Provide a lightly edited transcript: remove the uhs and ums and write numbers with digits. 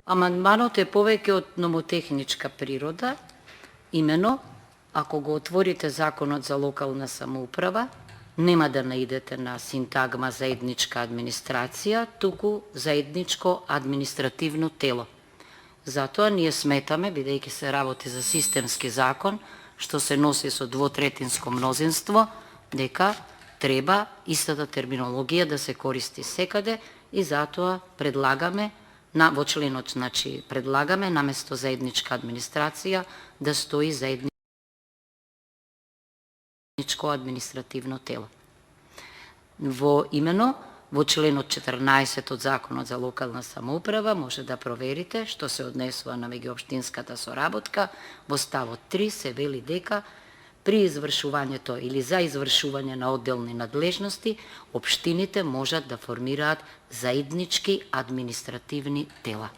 Амандманот е повеќе од номотехничка природа, имено, ако го отворите Законот за локална самоуправа, нема да наидете на синтагма заедничка администрација, туку заедничко административно тело. Затоа ние сметаме, бидејќи се работи за системски закон, што се носи со двотретинско мнозинство, дека треба истата терминологија да се користи секаде и затоа предлагаме во членот, предлагаме наместо заедничка администрација да стои заедничко административно тело. Во членот 14 од Законот за локална самоуправа може да проверите што се однесува на меѓуопштинската соработка. Во ставот 3 се вели дека при извршувањето или за извршување на одделни надлежности, општините можат да формираат заеднички административни тела.